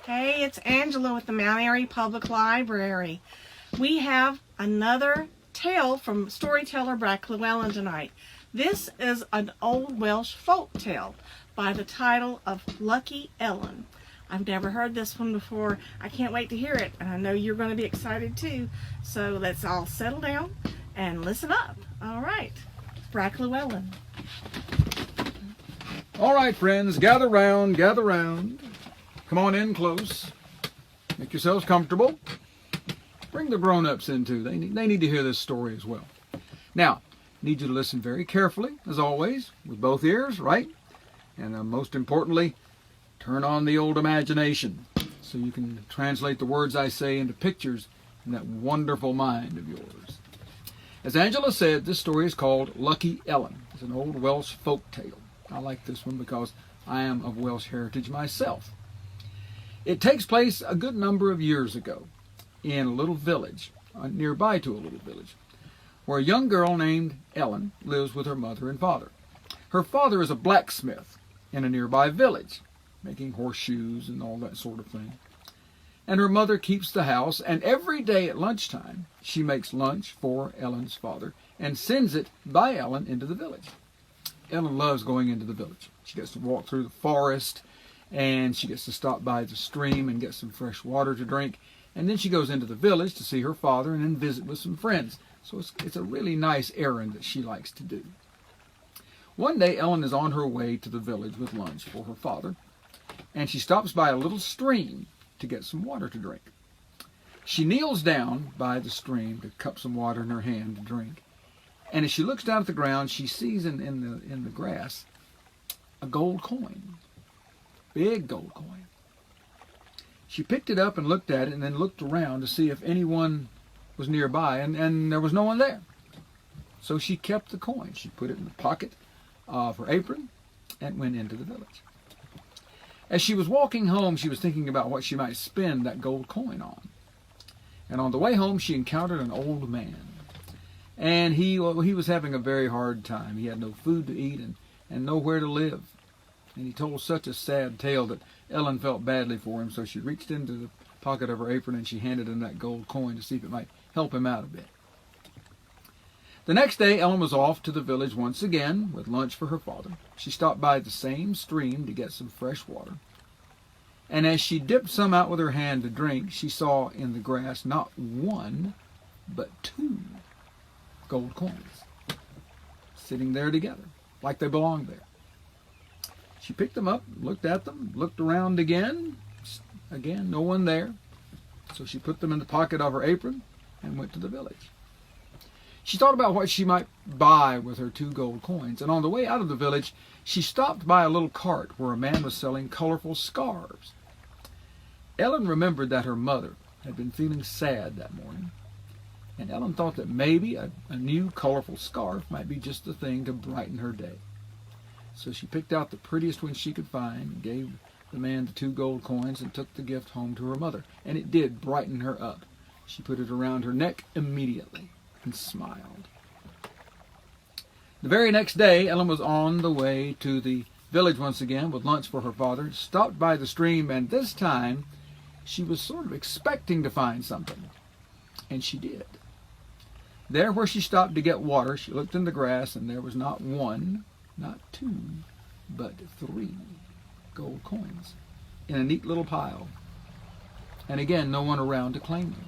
Hey, it's Angela with the Mount Airy Public Library. We have another tale from storyteller Brad Llewellyn tonight. This is an old Welsh folk tale by the title of Lucky Ellen. I've never heard this one before. I can't wait to hear it, and I know you're going to be excited too. So let's all settle down and listen up. All right, Brad Llewellyn. All right, friends, gather round, gather round. Come on in close. Make yourselves comfortable. Bring the grown-ups in too. They need to hear this story as well. Now, need you to listen very carefully, as always, with both ears, right? And most importantly, turn on the old imagination so you can translate the words I say into pictures in that wonderful mind of yours. As Angela said, this story is called Lucky Ellen. It's an old Welsh folk tale. I like this one because I am of Welsh heritage myself. It takes place a good number of years ago in a little village, nearby to a little village, where a young girl named Ellen lives with her mother and father. Her father is a blacksmith in a nearby village, making horseshoes and all that sort of thing. And her mother keeps the house, and every day at lunchtime, she makes lunch for Ellen's father and sends it by Ellen into the village. Ellen loves going into the village. She gets to walk through the forest, and she gets to stop by the stream and get some fresh water to drink. And then she goes into the village to see her father and then visit with some friends. So it's a really nice errand that she likes to do. One day, Ellen is on her way to the village with lunch for her father, and she stops by a little stream to get some water to drink. She kneels down by the stream to cup some water in her hand to drink. And as she looks down at the ground, she sees in the grass a gold coin. Big gold coin. She picked it up and looked at it and then looked around to see if anyone was nearby, and there was no one there. So she kept the coin. She put it in the pocket of her apron and went into the village. As she was walking home, she was thinking about what she might spend that gold coin on. And on the way home, she encountered an old man. And he was having a very hard time. He had no food to eat and nowhere to live. And he told such a sad tale that Ellen felt badly for him, so she reached into the pocket of her apron and she handed him that gold coin to see if it might help him out a bit. The next day, Ellen was off to the village once again with lunch for her father. She stopped by the same stream to get some fresh water. And as she dipped some out with her hand to drink, she saw in the grass not one, but two gold coins sitting there together, like they belonged there. She picked them up, looked at them, looked around again. Again, no one there. So she put them in the pocket of her apron and went to the village. She thought about what she might buy with her two gold coins. And on the way out of the village, she stopped by a little cart where a man was selling colorful scarves. Ellen remembered that her mother had been feeling sad that morning. And Ellen thought that maybe a new colorful scarf might be just the thing to brighten her day. So she picked out the prettiest one she could find, gave the man the two gold coins, and took the gift home to her mother. And it did brighten her up. She put it around her neck immediately and smiled. The very next day, Ellen was on the way to the village once again with lunch for her father, stopped by the stream, and this time she was sort of expecting to find something. And she did. There where she stopped to get water, she looked in the grass, and there was not one, not two, but three gold coins in a neat little pile. And again, no one around to claim them.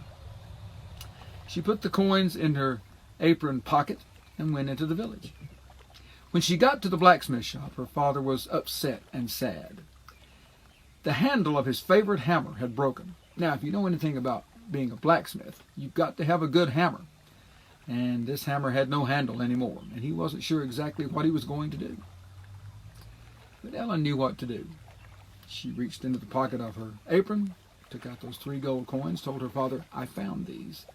She put the coins in her apron pocket and went into the village. When she got to the blacksmith shop, her father was upset and sad. The handle of his favorite hammer had broken. Now, if you know anything about being a blacksmith, you've got to have a good hammer. And this hammer had no handle anymore, and he wasn't sure exactly what he was going to do. But Ellen knew what to do. She reached into the pocket of her apron, took out those three gold coins, told her father, "I found these.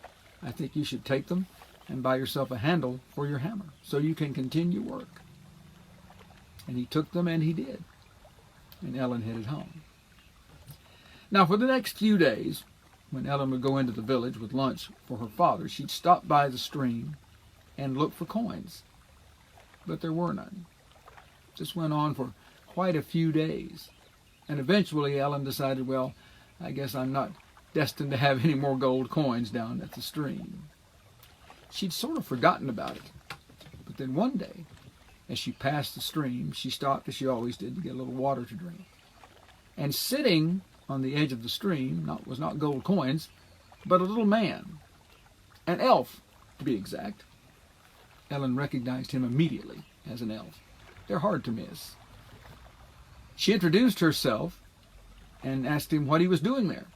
I think you should take them and buy yourself a handle for your hammer so you can continue work." And he took them, and he did. And Ellen headed home. Now, for the next few days, when Ellen would go into the village with lunch for her father, she'd stop by the stream and look for coins. But there were none. This went on for quite a few days. And eventually Ellen decided, well, I guess I'm not destined to have any more gold coins down at the stream. She'd sort of forgotten about it. But then one day, as she passed the stream, she stopped, as she always did, to get a little water to drink. And sitting on the edge of the stream was not gold coins, but a little man, an elf to be exact. Ellen recognized him immediately as an elf. They're hard to miss. She introduced herself and asked him what he was doing there.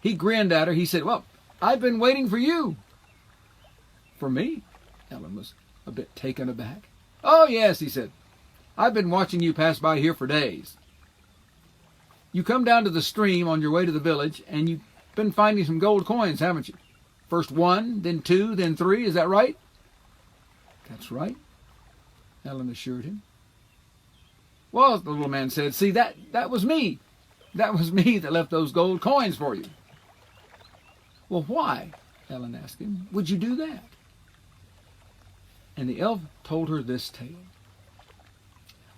He grinned at her. He said, "Well, I've been waiting for you." "For me?" Ellen was a bit taken aback. "Oh, yes," he said. "I've been watching you pass by here for days. You come down to the stream on your way to the village, and you've been finding some gold coins, haven't you? First 1, then 2, then 3, is that right?" "That's right," Ellen assured him. "Well," the little man said, "see, that was me. That was me that left those gold coins for you." "Well, why," Ellen asked him, "would you do that?" And the elf told her this tale.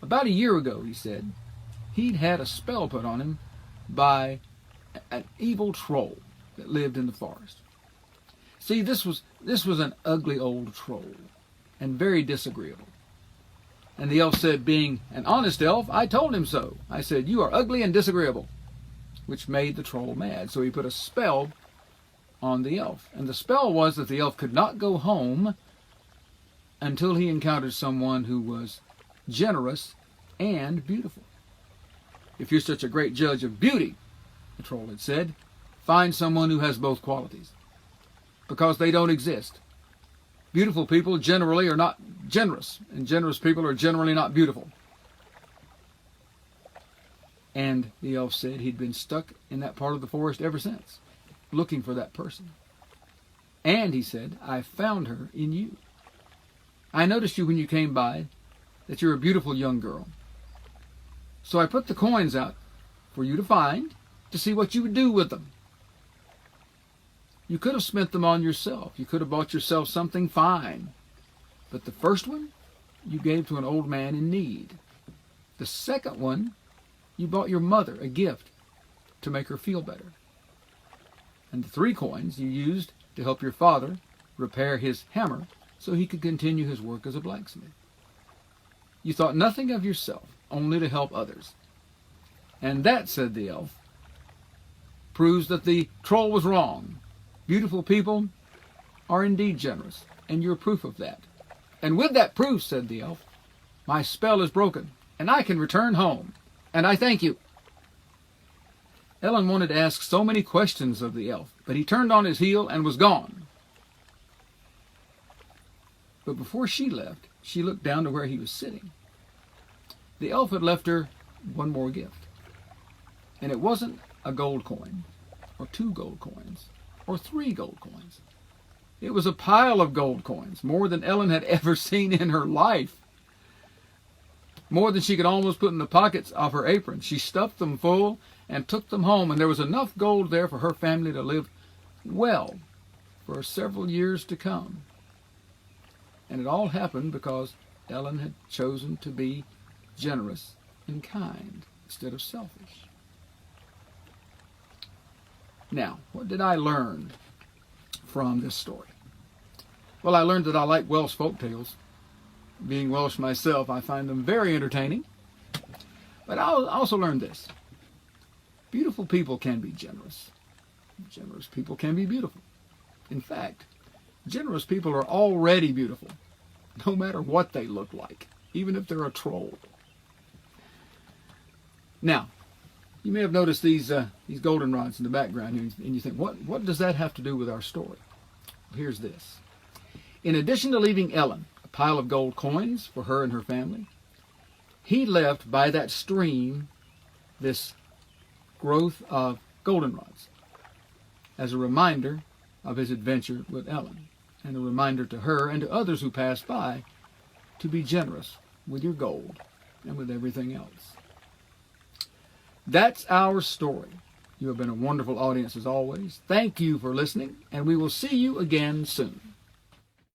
About a year ago, he said, he'd had a spell put on him by an evil troll that lived in the forest. See, this was an ugly old troll and very disagreeable. And the elf said, being an honest elf, I told him so. I said, "You are ugly and disagreeable," which made the troll mad. So he put a spell on the elf. And the spell was that the elf could not go home until he encountered someone who was generous and beautiful. "If you're such a great judge of beauty," the troll had said, "find someone who has both qualities, because they don't exist. Beautiful people generally are not generous, and generous people are generally not beautiful." And the elf said he'd been stuck in that part of the forest ever since, looking for that person. "And," he said, "I found her in you. I noticed you when you came by, that you're a beautiful young girl. So I put the coins out for you to find, to see what you would do with them. You could have spent them on yourself. You could have bought yourself something fine. But the first one, you gave to an old man in need. The second one, you bought your mother a gift to make her feel better. And the 3 coins you used to help your father repair his hammer so he could continue his work as a blacksmith. You thought nothing of yourself, only to help others. And that," said the elf, "proves that the troll was wrong. Beautiful people are indeed generous, and you're proof of that. And with that proof," said the elf, "my spell is broken, and I can return home. And I thank you." Ellen wanted to ask so many questions of the elf, but he turned on his heel and was gone. But before she left, she looked down to where he was sitting. The elf had left her one more gift. And it wasn't a gold coin, or 2 gold coins, or 3 gold coins. It was a pile of gold coins, more than Ellen had ever seen in her life. More than she could almost put in the pockets of her apron. She stuffed them full and took them home, and there was enough gold there for her family to live well for several years to come. And it all happened because Ellen had chosen to be generous and kind instead of selfish. Now, what did I learn from this story? Well, I learned that I like Welsh folk tales. Being Welsh myself, I find them very entertaining. But I also learned this. Beautiful people can be generous. Generous people can be beautiful. In fact, generous people are already beautiful, no matter what they look like, even if they're a troll. Now, you may have noticed these goldenrods in the background here, and you think, what does that have to do with our story? Here's this. In addition to leaving Ellen a pile of gold coins for her and her family, he left by that stream this growth of goldenrods as a reminder of his adventure with Ellen, and a reminder to her and to others who pass by to be generous with your gold and with everything else. That's our story. You have been a wonderful audience as always. Thank you for listening, and we will see you again soon.